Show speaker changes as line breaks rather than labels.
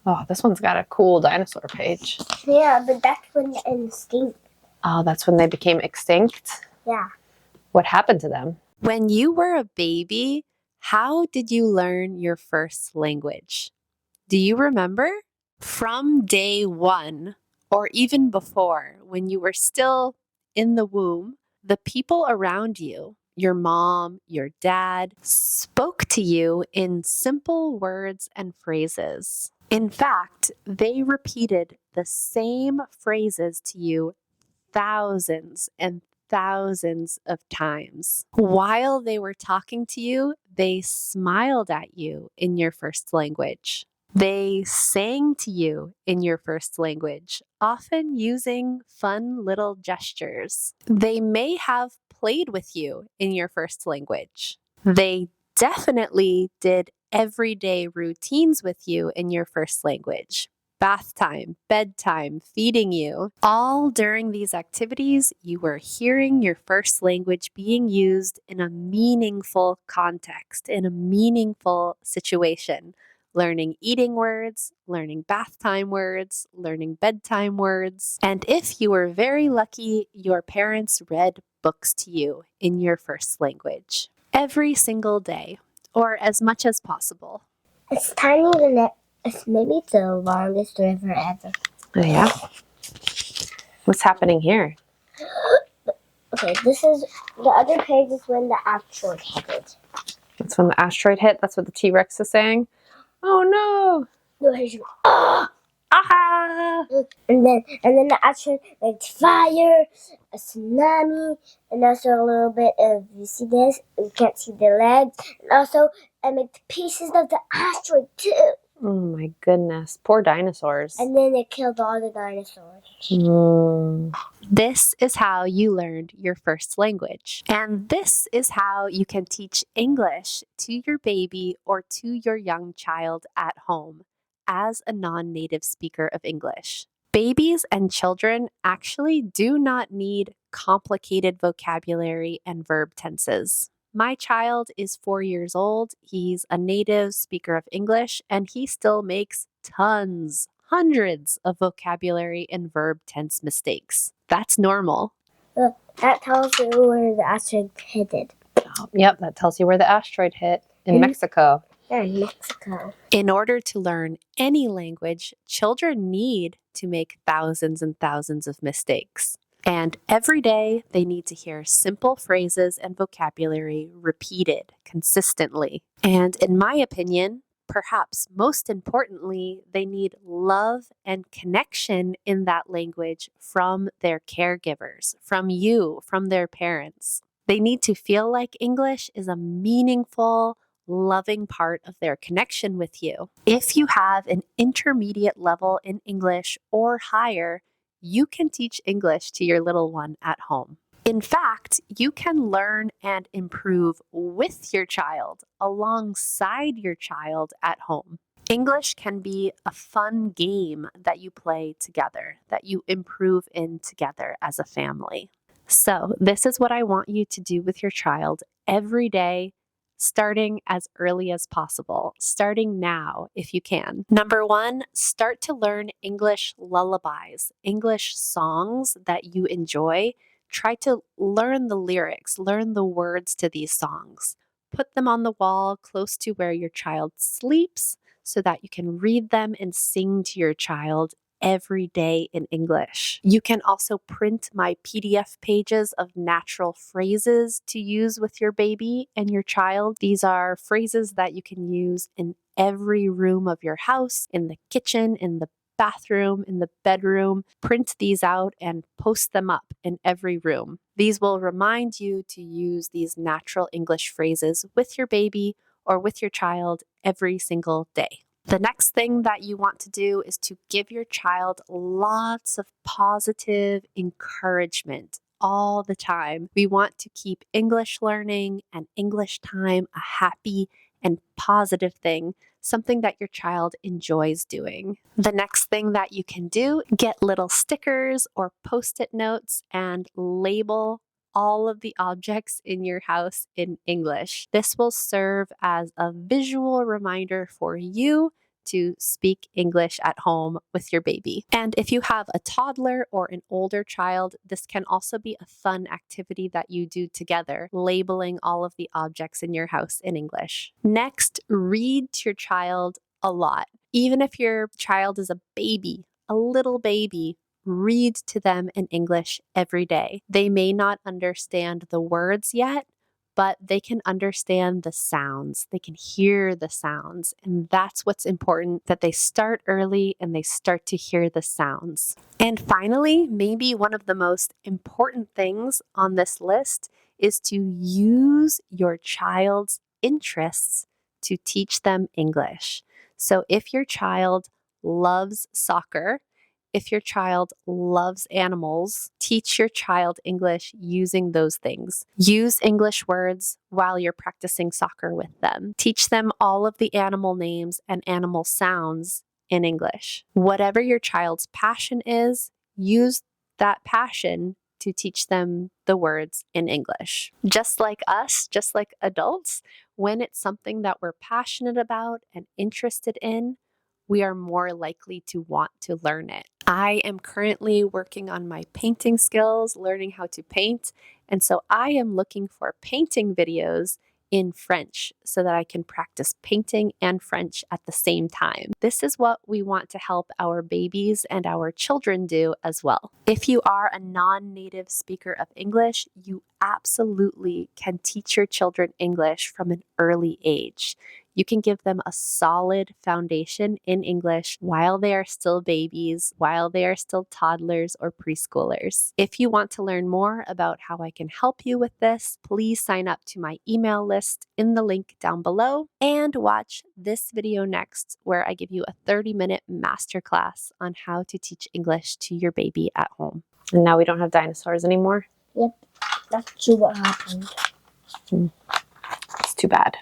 Oh, this one's got a cool dinosaur page.
Yeah, but that's when they're extinct.
Oh, that's when they became extinct?
Yeah.
What happened to them? When you were a baby, how did you learn your first language? Do you remember? From day one, or even before, when you were still in the womb, the people around you, your mom, your dad, spoke to you in simple words and phrases. In fact, they repeated the same phrases to you thousands and thousands of times. While they were talking to you, they smiled at you in your first language. They sang to you in your first language, often using fun little gestures. They may have played with you in your first language. They definitely did everyday routines with you in your first language. Bath time, bedtime, feeding you. All during these activities, you were hearing your first language being used in a meaningful context, in a meaningful situation. Learning eating words, learning bath time words, learning bedtime words. And if you were very lucky, your parents read books to you in your first language every single day, or as much as possible.
It's tiny the next. It's maybe the longest river ever.
Oh, yeah? What's happening here?
Okay, this is the other page is when the asteroid hit.
That's when the asteroid hit? That's what the T-Rex is saying? Oh no!
No, here's ah!
Ah!
And then the asteroid like fire, a tsunami, and also a little bit of, you see this? You can't see the legs. And also I make the pieces of the asteroid too.
Oh my goodness. Poor dinosaurs.
And then it killed all the dinosaurs.
This is how you learned your first language. And this is how you can teach English to your baby or to your young child at home as a non-native speaker of English. Babies and children actually do not need complicated vocabulary and verb tenses. My child is 4 years old. He's a native speaker of English, and he still makes tons, hundreds of vocabulary and verb tense mistakes. That's normal.
That tells you where the asteroid hit.
Yep, that tells you where the asteroid hit in Mexico.
Yeah, in Mexico.
In order to learn any language, children need to make thousands and thousands of mistakes. And every day, they need to hear simple phrases and vocabulary repeated consistently. And in my opinion, perhaps most importantly, they need love and connection in that language from their caregivers, from you, from their parents. They need to feel like English is a meaningful, loving part of their connection with you. If you have an intermediate level in English or higher, you can teach English to your little one at home. In fact, you can learn and improve with your child, alongside your child at home. English can be a fun game that you play together, that you improve in together as a family. So, this is what I want you to do with your child every day, starting as early as possible, starting now if you can. Number 1, start to learn English lullabies, English songs that you enjoy. Try to learn the lyrics, learn the words to these songs. Put them on the wall close to where your child sleeps so that you can read them and sing to your child every day in English. You can also print my PDF pages of natural phrases to use with your baby and your child. These are phrases that you can use in every room of your house, in the kitchen, in the bathroom, in the bedroom. Print these out and post them up in every room. These will remind you to use these natural English phrases with your baby or with your child every single day. The next thing that you want to do is to give your child lots of positive encouragement all the time. We want to keep English learning and English time a happy and positive thing, something that your child enjoys doing. The next thing that you can do, get little stickers or post-it notes and label all of the objects in your house in English. This will serve as a visual reminder for you to speak English at home with your baby. And if you have a toddler or an older child, this can also be a fun activity that you do together, labeling all of the objects in your house in English. Next, read to your child a lot. Even if your child is a baby, a little baby, read to them in English every day. They may not understand the words yet, but they can understand the sounds. They can hear the sounds. And that's what's important, that they start early and they start to hear the sounds. And finally, maybe one of the most important things on this list is to use your child's interests to teach them English. So if your child loves soccer, if your child loves animals, teach your child English using those things. Use English words while you're practicing soccer with them. Teach them all of the animal names and animal sounds in English. Whatever your child's passion is, use that passion to teach them the words in English. Just like us, just like adults, when it's something that we're passionate about and interested in, we are more likely to want to learn it. I am currently working on my painting skills, learning how to paint, and so I am looking for painting videos in French so that I can practice painting and French at the same time. This is what we want to help our babies and our children do as well. If you are a non-native speaker of English, you absolutely can teach your children English from an early age. You can give them a solid foundation in English while they are still babies, while they are still toddlers or preschoolers. If you want to learn more about how I can help you with this, please sign up to my email list in the link down below and watch this video next, where I give you a 30-minute masterclass on how to teach English to your baby at home. And now we don't have dinosaurs anymore?
Yep, that's true what happened.
It's too bad.